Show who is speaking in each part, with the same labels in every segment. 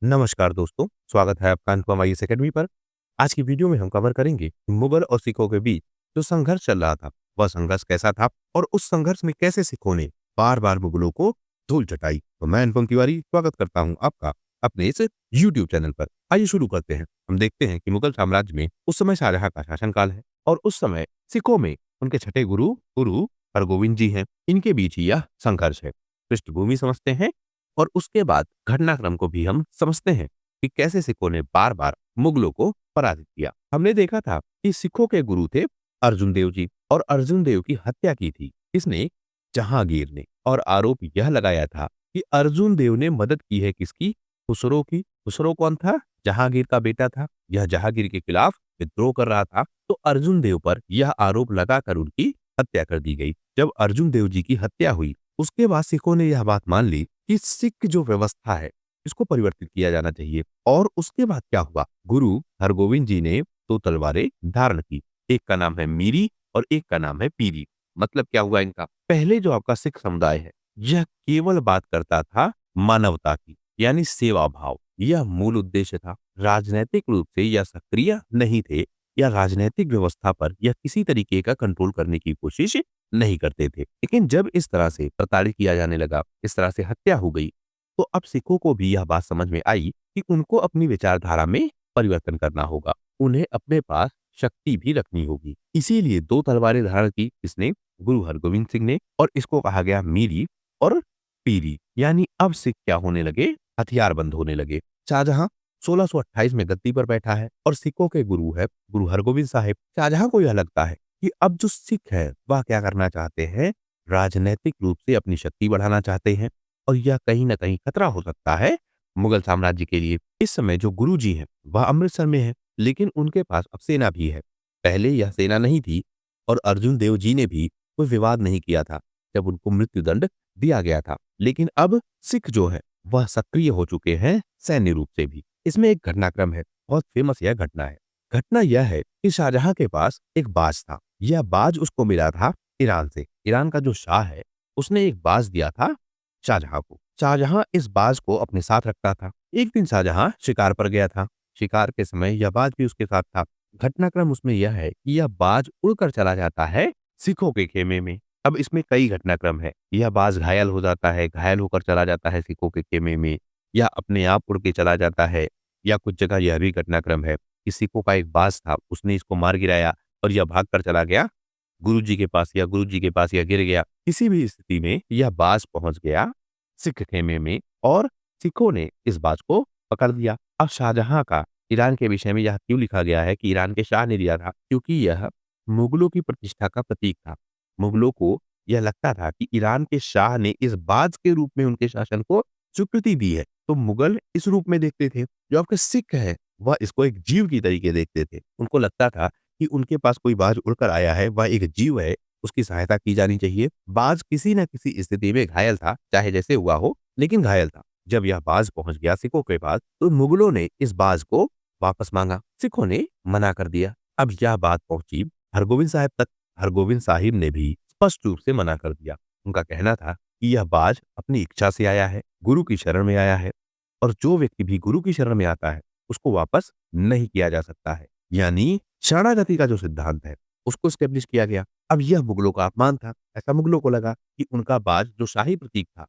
Speaker 1: नमस्कार दोस्तों, स्वागत है आपका अनुपम आईएएस अकेडमी पर। आज की वीडियो में हम कवर करेंगे कि मुगल और सिखों के बीच जो संघर्ष चल रहा था, वह संघर्ष कैसा था और उस संघर्ष में कैसे सिखों ने बार-बार मुगलों को धूल चटाई। तो मैं अनुपम तिवारी स्वागत करता हूं आपका अपने इस यूट्यूब चैनल पर। आइए शुरू करते हैं। हम देखते हैं कि मुगल साम्राज्य में उस समय शाहजहां का शासनकाल है और उस समय सिखों में उनके छठे गुरु गुरु हरगोविंद जी हैं। इनके बीच ही यह संघर्ष है। पृष्ठभूमि समझते हैं और उसके बाद घटनाक्रम को भी हम समझते हैं कि कैसे सिखों ने बार बार मुगलों को पराजित किया। हमने देखा था कि सिखों के गुरु थे अर्जुन देव जी और अर्जुन देव की हत्या की थी इसने जहांगीर ने, और आरोप यह लगाया था कि अर्जुन देव ने मदद की है किसकी? खुसरो की। खुसरो कौन था? जहांगीर का बेटा था। यह जहांगीर के खिलाफ विद्रोह कर रहा था, तो अर्जुन देव पर यह आरोप लगाकर उनकी हत्या कर दी गई। जब अर्जुन देव जी की हत्या हुई, उसके बाद सिखों ने यह बात मान ली कि सिख जो व्यवस्था है इसको परिवर्तित किया जाना चाहिए। और उसके बाद क्या हुआ? गुरु हरगोविंद जी ने दो तलवारें धारण की। एक का नाम है मीरी और एक का नाम है पीरी। मतलब क्या हुआ इनका? पहले जो आपका सिख समुदाय है, यह केवल बात करता था मानवता की, यानी सेवा भाव। यह मूल उद्देश्य था। राजनैतिक रूप से यह सक्रिय नहीं थे या राजनैतिक व्यवस्था पर यह किसी तरीके का कंट्रोल करने की कोशिश नहीं करते थे। लेकिन जब इस तरह से प्रताड़ित किया जाने लगा, इस तरह से हत्या हो गई, तो अब सिखों को भी यह बात समझ में आई कि उनको अपनी विचारधारा में परिवर्तन करना होगा। उन्हें अपने पास शक्ति भी रखनी होगी। इसीलिए दो तलवारें धारण की इसने, गुरु हरगोविंद सिंह ने, और इसको कहा गया मीरी और पीरी। यानी अब सिख क्या होने लगे? हथियारबंद होने लगे। शाहजहां 1628 में गद्दी पर बैठा है और सिखों के गुरु है गुरु हरगोविंद साहिब। शाहजहां को यह लगता है कि अब जो सिख है वह क्या करना चाहते हैं? राजनैतिक रूप से अपनी शक्ति बढ़ाना चाहते हैं और यह कहीं न कहीं खतरा हो सकता है मुगल साम्राज्य के लिए। इस समय जो गुरु जी हैं वह अमृतसर में है, लेकिन उनके पास अब सेना भी है। पहले यह सेना नहीं थी और अर्जुन देव जी ने भी कोई विवाद नहीं किया था जब उनको मृत्युदंड दिया गया था। लेकिन अब सिख जो है वह सक्रिय हो चुके हैं सैन्य रूप से भी। इसमें एक घटनाक्रम है, बहुत फेमस यह घटना है। घटना यह है कि शाहजहां के पास एक बाज था। यह बाज उसको मिला था ईरान से। ईरान का जो शाह है उसने एक बाज दिया था शाहजहां को। शाहजहां इस बाज को अपने साथ रखता था। एक दिन शाहजहां शिकार पर गया था। शिकार के समय यह बाज भी उसके साथ था। घटनाक्रम उसमें यह है कि यह बाज उड़कर चला जाता है सिखों के खेमे में। अब इसमें कई घटनाक्रम है। यह बाज घायल हो जाता है, घायल होकर चला जाता है सिखों के खेमे में, या अपने आप उड़ के चला जाता है, या कुछ जगह यह भी घटनाक्रम है कि सिखों का एक बाज था, उसने इसको मार गिराया और यह भाग कर चला गया गुरुजी के पास, या गुरुजी के पास यह गिर गया। किसी भी स्थिति में यह बाज पहुंच गया सिख खेमे में और सिखों ने इस बाज को पकड़ लिया। अब शाहजहां का ईरान के विषय में यह क्यों लिखा गया है कि ईरान के शाह ने दिया था? क्योंकि यह मुगलों की प्रतिष्ठा का प्रतीक था। मुगलों को यह लगता था कि ईरान के शाह ने इस बाज के रूप में उनके शासन को स्वीकृति दी है, तो मुगल इस रूप में देखते थे। जो आपके सिख है वह इसको एक जीव की तरीके देखते थे। उनको लगता था कि उनके पास कोई बाज उड़कर आया है, वह एक जीव है, उसकी सहायता की जानी चाहिए। बाज किसी न किसी स्थिति में घायल था, चाहे जैसे हुआ हो, लेकिन घायल था। जब यह बाज पहुंच गया सिखों के पास, तो मुगलों ने इस बाज को वापस मांगा। सिखों ने मना कर दिया। अब यह बात पहुंची हरगोविंद साहिब तक। हरगोविंद साहिब ने भी स्पष्ट रूप से मना कर दिया। उनका कहना था कि यह बाज अपनी इच्छा से आया है, गुरु की शरण में आया है, और जो व्यक्ति भी गुरु की शरण में आता है उसको वापस नहीं किया जा सकता है। यानी शरणागति का जो सिद्धांत है उसको स्टेब्लिश किया गया। अब यह मुगलों का अपमान था। ऐसा मुगलों को लगा कि उनका बाज जो शाही प्रतीक था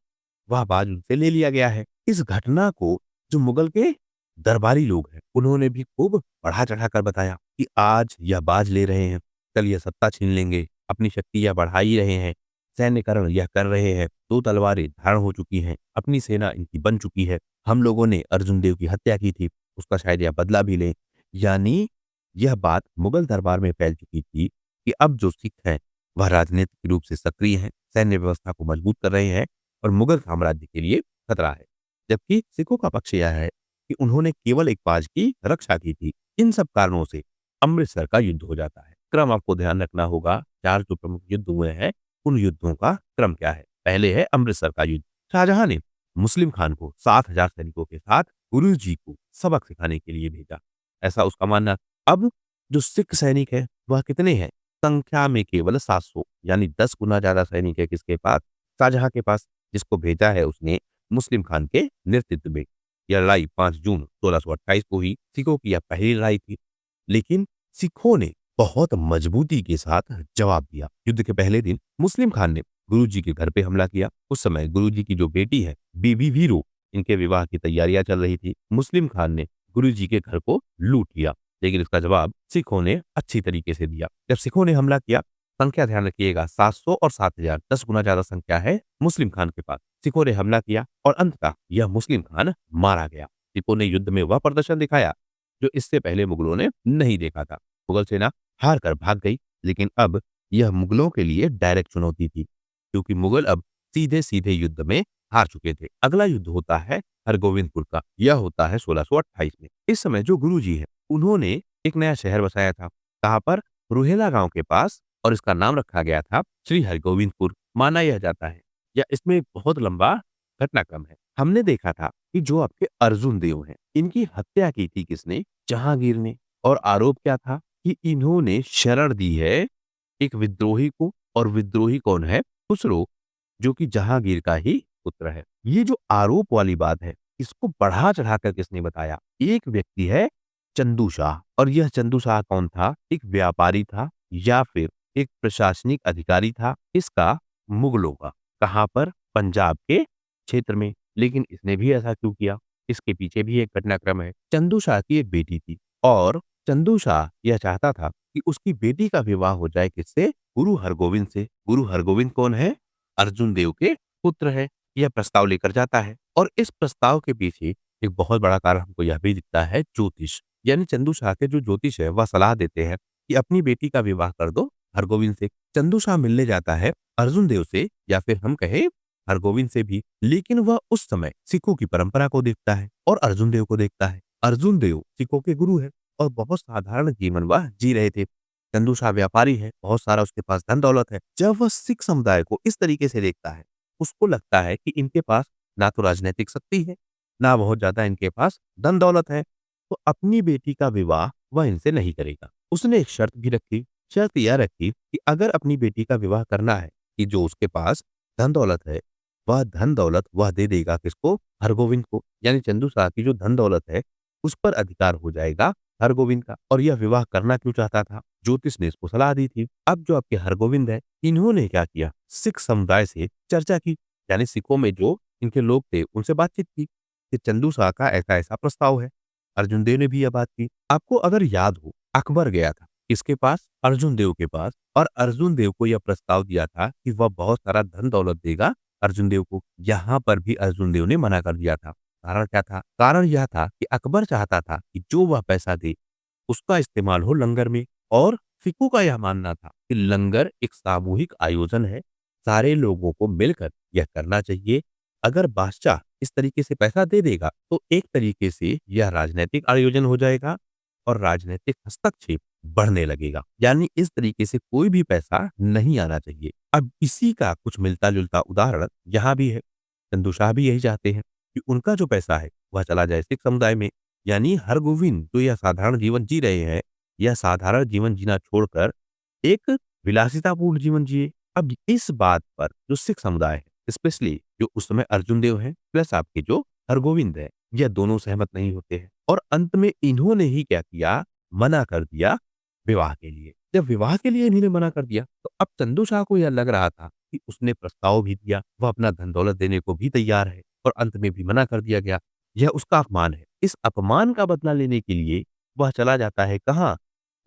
Speaker 1: वह बाज उनसे ले लिया गया है। इस घटना को जो मुगल के दरबारी लोग हैं उन्होंने भी खूब बढ़ा चढ़ा कर बताया कि आज यह बाज ले रहे हैं, कल यह सत्ता छीन लेंगे, अपनी शक्ति यह बढ़ा ही रहे हैं, सैन्यकरण यह कर रहे हैं, दो तलवारें धारण हो चुकी हैं, अपनी सेना इनकी बन चुकी है, हम लोगों ने अर्जुन देव की हत्या की थी, उसका शायद यह बदला भी लें। यानी यह बात मुगल दरबार में फैल चुकी थी कि अब जो सिख हैं वह राजनीतिक रूप से सक्रिय हैं, सैन्य व्यवस्था को मजबूत कर रहे हैं और मुगल साम्राज्य के लिए खतरा है। जबकि सिखों का पक्ष यह है कि उन्होंने केवल एक बाज की रक्षा की थी। इन सब कारणों से अमृतसर का युद्ध हो जाता है। क्रम आपको ध्यान रखना होगा। 4 जो प्रमुख युद्ध हुए हैं उन युद्धों का क्रम क्या है? पहले है अमृतसर का युद्ध। शाहजहां ने मुस्लिम खान को 7,000 सैनिकों के साथ गुरु जी को सबक सिखाने के लिए भेजा। ऐसा उसका मानना। अब जो सिख सैनिक है वह कितने हैं? संख्या में केवल 700, यानी 10 गुना ज्यादा सैनिक है किसके पास? शाहजहां के पास, जिसको भेजा है उसने मुस्लिम खान के नेतृत्व में। यह लड़ाई 5 जून 1628 को ही सिखों की यह पहली लड़ाई थी। लेकिन सिखों ने बहुत मजबूती के साथ जवाब दिया। युद्ध के पहले दिन मुस्लिम खान ने गुरुजी के घर पे हमला किया। उस समय गुरुजी की जो बेटी है बीबी वीरू, इनके विवाह की तैयारियां चल रही थी। मुस्लिम खान ने गुरुजी के घर को लूट लिया, लेकिन इसका जवाब सिखों ने अच्छी तरीके से दिया। जब सिखों ने हमला किया, संख्या ध्यान रखिएगा 700 और 7000, 10 गुना ज्यादा संख्या है मुस्लिम खान के पास। सिखों ने हमला किया और अंततः यह मुस्लिम खान मारा गया। सिखों ने युद्ध में वह प्रदर्शन दिखाया जो इससे पहले मुगलों ने नहीं देखा था। मुगल सेना हार कर भाग गई, लेकिन अब यह मुगलों के लिए डायरेक्ट चुनौती थी, क्योंकि मुगल अब सीधे सीधे युद्ध में हार चुके थे। अगला युद्ध होता है हरगोविंदपुर का। यह होता है 1628 में। इस समय जो गुरुजी है उन्होंने एक नया शहर बसाया था। कहाँ पर? रुहेला गांव के पास, और इसका नाम रखा गया था श्री हरगोविंदपुर। माना यह जाता है, या इसमें एक बहुत लंबा घटनाक्रम है। हमने देखा था कि जो आपके अर्जुन देव हैं, इनकी हत्या की थी किसने? जहांगीर ने। और आरोप क्या था? कि इन्होंने शरण दी है एक विद्रोही को, और विद्रोही कौन है? खुसरो, जो कि जहांगीर का ही पुत्र है। ये जो आरोप वाली बात है, इसको बढ़ा चढ़ाकर किसने बताया? एक व्यक्ति है चंदू शाह। और यह चंदू शाह कौन था? एक व्यापारी था या फिर एक प्रशासनिक अधिकारी था इसका, मुगलों का। कहां पर? पंजाब के क्षेत्र में। लेकिन इसने भी ऐसा क्यों किया? इसके पीछे भी एक घटनाक्रम है। चंदू शाह की एक बेटी थी, और चंदू शाह यह चाहता था कि उसकी बेटी का विवाह हो जाए किससे? गुरु हरगोविंद से। गुरु हरगोविंद कौन है? अर्जुन देव के पुत्र है। यह प्रस्ताव लेकर जाता है, और इस प्रस्ताव के पीछे एक बहुत बड़ा कारण हमको यह भी दिखता है, ज्योतिष। यानी चंदू शाह के जो ज्योतिष है वह सलाह देते हैं कि अपनी बेटी का विवाह कर दो हरगोविंद से। चंदू शाह मिलने जाता है अर्जुन देव से, या फिर हम कहें हरगोविंद से भी, लेकिन वह उस समय सिखों की परंपरा को देखता है और अर्जुन देव को देखता है। अर्जुन देव सिखों के गुरु है और बहुत साधारण जीवन वह जी रहे थे। चंदू शाह व्यापारी है, बहुत सारा उसके पास धन दौलत है। जब वह सिख समुदाय को इस तरीके से देखता है, उसको लगता है कि इनके पास ना तो राजनीतिक शक्ति है, ना बहुत ज्यादा इनके पास धन दौलत है, तो अपनी बेटी का विवाह वह इनसे नहीं करेगा। उसने एक शर्त भी रखी। शर्त यह रखी कि अगर अपनी बेटी का विवाह करना है, कि जो उसके पास धन दौलत है, वह धन दौलत वह दे देगा किसको? हरगोविंद को। यानी चंदू शाह की जो धन दौलत है उस पर अधिकार हो जाएगा हरगोविंद का। और यह विवाह करना क्यों चाहता था? ज्योतिष ने इसको सलाह दी थी। अब जो आपके हरगोविंद है, इन्होंने क्या किया? सिख समुदाय से चर्चा की, यानी सिखों में जो इनके लोग थे उनसे बातचीत की कि चंदू शाह का ऐसा ऐसा प्रस्ताव है। अर्जुन देव ने भी यह बात की। आपको अगर याद हो, अकबर गया था किसके पास? अर्जुन देव के पास, और अर्जुन देव को यह प्रस्ताव दिया था कि वह बहुत सारा धन दौलत देगा अर्जुन देव को। यहाँ पर भी अर्जुन देव ने मना कर दिया था। कारण क्या था? कारण यह था कि अकबर चाहता था कि जो वह पैसा दे उसका इस्तेमाल हो लंगर में, और सिखों का यह मानना था कि लंगर एक सामूहिक आयोजन है, सारे लोगों को मिलकर यह करना चाहिए। अगर बादशाह इस तरीके से पैसा दे देगा तो एक तरीके से यह राजनीतिक आयोजन हो जाएगा और राजनीतिक हस्तक्षेप बढ़ने लगेगा। यानी इस तरीके से कोई भी पैसा नहीं आना चाहिए। अब इसी का कुछ मिलता जुलता उदाहरण यहाँ भी है। चंदू शाह भी यही चाहते हैं कि उनका जो पैसा है वह चला जाए सिख समुदाय में। यानी हरगोविंद जो यह साधारण जीवन जी रहे हैं, यह साधारण जीवन जीना छोड़कर एक विलासितापूर्ण जीवन जिए। अब इस बात पर जो सिख समुदाय है, स्पेशली जो उस समय अर्जुन देव है प्लस आपके जो हरगोविंद है, यह दोनों सहमत नहीं होते हैं, और अंत में इन्होंने ही क्या किया? मना कर दिया विवाह के लिए। जब विवाह के लिए इन्होंने मना कर दिया, तो अब चंदू शाह को यह लग रहा था कि उसने प्रस्ताव भी दिया, वह अपना धन दौलत देने को भी तैयार है, और अंत में भी मना कर दिया गया। यह उसका अपमान है। इस अपमान का बदला लेने के लिए वह चला जाता है कहाँ?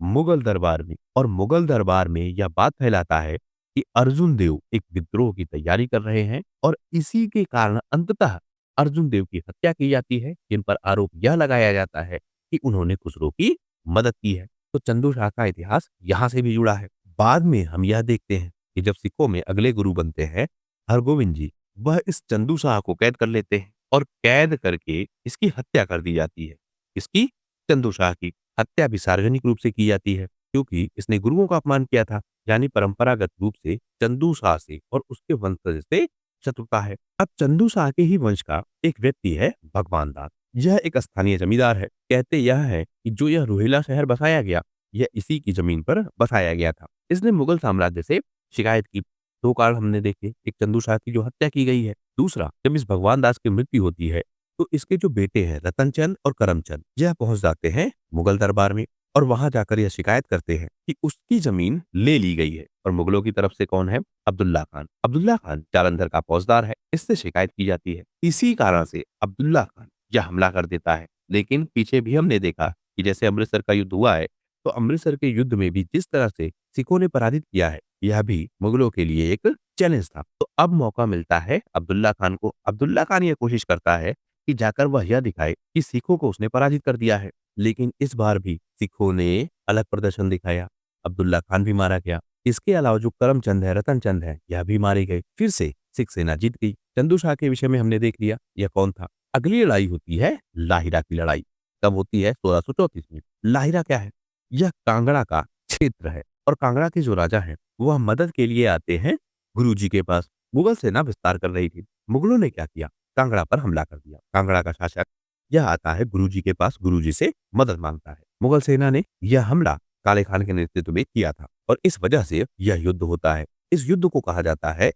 Speaker 1: मुगल दरबार में। और मुगल दरबार में यह बात फैलाता है कि अर्जुन देव एक विद्रोह की तैयारी कर रहे हैं, और इसी के कारण अंततः अर्जुन देव की हत्या की जाती है, जिन पर आरोप यह लगाया जाता है कि उन्होंने खुसरो की मदद की है। तो चंदू शाह का इतिहास यहाँ से भी जुड़ा है। बाद में हम यह देखते हैं कि जब सिखों में अगले गुरु बनते हैं हरगोविंद जी, वह इस चंदू शाह को कैद कर लेते हैं, और कैद करके इसकी हत्या कर दी जाती है। इसकी, चंदू शाह की हत्या भी सार्वजनिक रूप से की जाती है, क्योंकि इसने गुरुओं का अपमान किया था। यानी परंपरागत रूप से चंदू शाह से और उसके वंशज से शत्रुता है। अब चंदू शाह के ही वंश का एक व्यक्ति है भगवान दास। यह एक स्थानीय जमींदार है। कहते यह है कि जो यह रुहेला शहर बसाया गया, यह इसी की जमीन पर बसाया गया था। इसने मुगल साम्राज्य से शिकायत की। दो कारण हमने देखे, एक चंदू शाह की जो हत्या की गई है, दूसरा जब इस भगवान दास की मृत्यु होती है तो इसके जो बेटे हैं रतनचंद और करमचंद, यह पहुंच जाते हैं मुगल दरबार में और वहां जाकर यह शिकायत करते हैं कि उसकी जमीन ले ली गई है। और मुगलों की तरफ से कौन है? अब्दुल्ला खान। अब्दुल्ला खान जालंधर का फौजदार है, इससे शिकायत की जाती है। इसी कारण से अब्दुल्ला खान यह हमला कर देता है। लेकिन पीछे भी हमने देखा कि जैसे अमृतसर का युद्ध हुआ है, तो अमृतसर के युद्ध में भी जिस तरह से सिखों ने पराजित किया है, यह भी मुगलों के लिए एक चैलेंज था। तो अब मौका मिलता है अब्दुल्ला खान को। अब्दुल्ला खान ये कोशिश करता है कि जाकर वह यह दिखाए कि सिखों को उसने पराजित कर दिया है। लेकिन इस बार भी सिखों ने अलग प्रदर्शन दिखाया। अब्दुल्ला खान भी मारा गया। इसके अलावा जो करमचंद है, रतनचंद है, यह भी मारे गए। फिर से सिख सेना जीत गई। चंदू शाह के विषय में हमने देख लिया, यह कौन था। अगली लड़ाई होती है लाहिरा की लड़ाई। कब होती है? 1634 में। लाहिरा क्या है? यह कांगड़ा का क्षेत्र है और कांगड़ा के जो राजा हैं वह मदद के लिए आते हैं गुरुजी के पास। मुगल सेना विस्तार कर रही थी। मुगलों ने क्या किया? कांगड़ा पर हमला कर दिया। कांगड़ा का शासक यह आता है गुरुजी के पास, गुरुजी से मदद मांगता है। मुगल सेना ने यह हमला काले खान के नेतृत्व में किया था और इस वजह से यह युद्ध होता है। इस युद्ध को कहा जाता है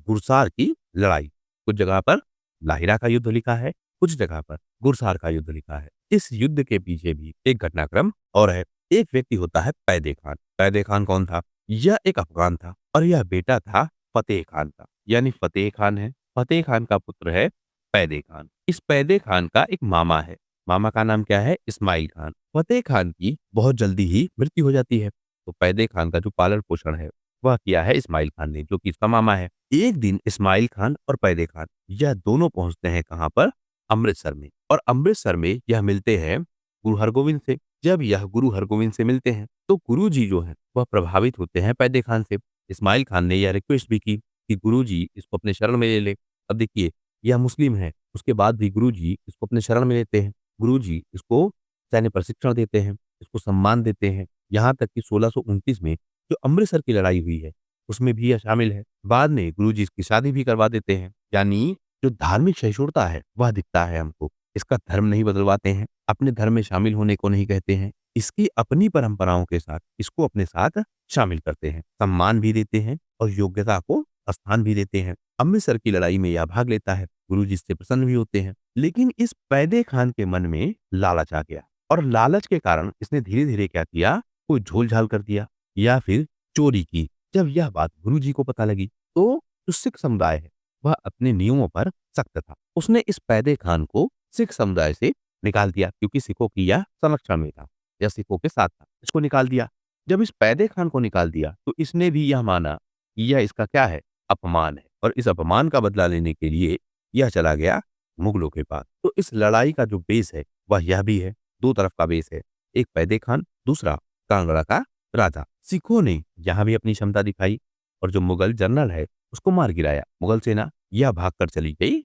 Speaker 1: गुरसार की लड़ाई। कुछ जगह पर लाहिरा का युद्ध लिखा है, कुछ जगह पर गुरसार का युद्ध लिखा है। इस युद्ध के पीछे भी एक घटनाक्रम और है। एक व्यक्ति होता है पैदे खान। पैदे खान कौन था? यह एक अफगान था और यह बेटा था फतेह खान का। यानी फतेह खान है, फतेह खान का पुत्र है पैदे खान। इस पैदे खान का एक मामा है। मामा का नाम क्या है? इस्माइल खान। फतेह खान की बहुत जल्दी ही मृत्यु हो जाती है, तो पैदे खान का जो पालन पोषण है वह किया है इस्माइल खान ने, जो कि इसका मामा है। एक दिन इस्माइल खान और पैदे खान यह दोनों पहुंचते हैं कहां पर? अमृतसर में। और अमृतसर में यह मिलते हैं गुरु हरगोविंद से। जब यह गुरु हरगोविंद से मिलते हैं तो गुरु जी जो है वह प्रभावित होते हैं पैदे खान से। इस्माइल खान ने यह रिक्वेस्ट भी की कि गुरु जी इसको अपने शरण में ले ले। अब देखिए, यह मुस्लिम है, उसके बाद भी गुरु जी इसको अपने शरण में लेते हैं। गुरु जी इसको सैन्य प्रशिक्षण देते हैं, इसको सम्मान देते हैं। यहाँ तक कि 1629 में जो अमृतसर की लड़ाई हुई है उसमें भी यह शामिल है। बाद में गुरु जी इसकी शादी भी करवा देते हैं। यानी जो धार्मिक सहिष्णुता है वह दिखता है हमको। इसका धर्म नहीं बदलवाते हैं, अपने धर्म में शामिल होने को नहीं कहते हैं, इसकी अपनी परंपराओं के साथ इसको अपने साथ शामिल करते हैं, सम्मान भी देते हैं और योग्यता को स्थान भी देते हैं। अमृतसर की लड़ाई में यह भाग लेता है, गुरु जी इससे प्रसन्न भी होते हैं। लेकिन इस पैदे खान के मन में लालच आ गया और लालच के कारण इसने धीरे धीरे क्या किया? कोई झोल झाल कर दिया या फिर चोरी की। जब यह बात गुरु जी को पता लगी तो जो सिख समुदाय है वह अपने नियमों पर सख्त था। उसने इस पैदे खान को सिख समुदाय से निकाल दिया, क्योंकि सिखों की यह संरक्षण में था या सिखों के साथ था, इसको निकाल दिया। जब इस पैदे खान को निकाल दिया तो इसने भी यह माना कि यह इसका क्या है? अपमान है। और इस अपमान का बदला लेने के लिए यह चला गया मुगलों के पास। तो इस लड़ाई का जो बेस है वह यह भी है, दो तरफ का बेस है, एक पैदे खान, दूसरा कांगड़ा का राजा। सिखों ने यहाँ भी अपनी क्षमता दिखाई और जो मुगल जनरल है उसको मार गिराया। मुगल सेना यह भागकर चली गई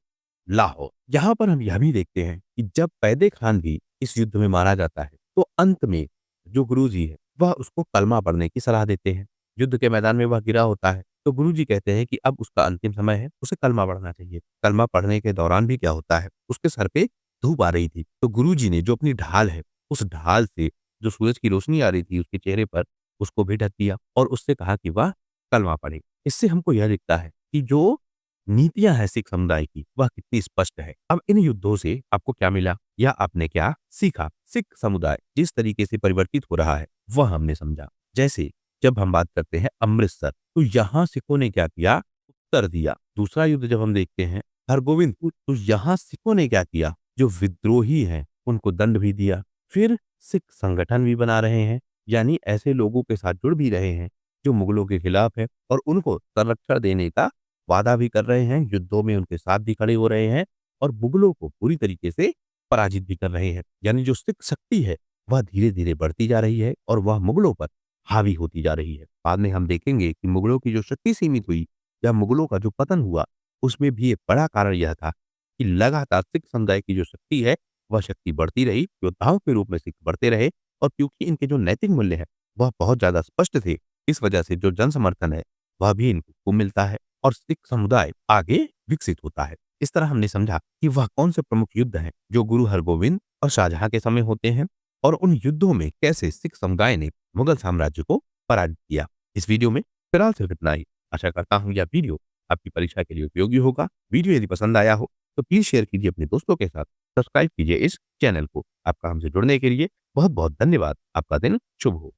Speaker 1: लाहौर। यहाँ पर हम यह भी देखते हैं कि जब पैदे खान भी इस युद्ध में मारा जाता है तो अंत में जो गुरुजी है वह उसको कलमा पढ़ने की सलाह देते हैं। युद्ध के मैदान में वह गिरा होता है तो गुरुजी कहते हैं कि अब उसका अंतिम समय है, उसे कलमा पढ़ना चाहिए। कलमा पढ़ने के दौरान भी क्या होता है? उसके सर पे धूप आ रही थी, तो गुरुजी ने जो अपनी ढाल है उस ढाल से जो सूरज की रोशनी आ रही थी उसके चेहरे पर, उसको भी ढक दिया और उससे कहा कि वह कलमा पढ़े। इससे हमको यह दिखता है कि जो नीतियां हैं सिख समुदाय की वह कितनी स्पष्ट है। अब इन युद्धों से आपको क्या मिला या आपने क्या सीखा? सिख समुदाय जिस तरीके से परिवर्तित हो रहा है वह हमने समझा। जैसे जब हम बात करते हैं अमृतसर, तो यहाँ सिखों ने क्या किया? उत्तर दिया। दूसरा युद्ध जब हम देखते हैं हरगोविंदपुर, तो यहाँ सिखों ने क्या किया? जो विद्रोही हैं उनको दंड भी दिया। फिर सिख संगठन भी बना रहे हैं, यानी ऐसे लोगों के साथ जुड़ भी रहे हैं जो मुगलों के खिलाफ है और उनको संरक्षण देने का वादा भी कर रहे हैं, युद्धों में उनके साथ भी खड़े हो रहे हैं और मुगलों को पूरी तरीके से पराजित भी कर रहे हैं। यानी जो सिख शक्ति है वह धीरे धीरे बढ़ती जा रही है और वह मुगलों पर हावी होती जा रही है। बाद में हम देखेंगे कि मुगलों की जो शक्ति सीमित हुई या मुगलों का जो पतन हुआ उसमें भी एक बड़ा कारण यह था कि लगातार सिख समुदाय की जो शक्ति है वह शक्ति बढ़ती रही, योद्धाओं के रूप में सिख बढ़ते रहे और क्योंकि इनके जो नैतिक मूल्य है वह बहुत ज्यादा स्पष्ट थे, इस वजह से जो जन समर्थन है वह भी इनको मिलता है और सिख समुदाय आगे विकसित होता है। इस तरह हमने समझा कि वह कौन से प्रमुख युद्ध हैं जो गुरु हरगोविंद और शाहजहां के समय होते हैं और उन युद्धों में कैसे सिख समुदाय ने मुगल साम्राज्य को पराजित किया। इस वीडियो में फिलहाल सिर्फ इतना ही। आशा करता हूँ यह वीडियो आपकी परीक्षा के लिए उपयोगी होगा। वीडियो यदि पसंद आया हो तो प्लीज शेयर कीजिए अपने दोस्तों के साथ सब्सक्राइब कीजिए इस चैनल को। आपका हमसे जुड़ने के लिए बहुत-बहुत धन्यवाद। आपका दिन शुभ हो।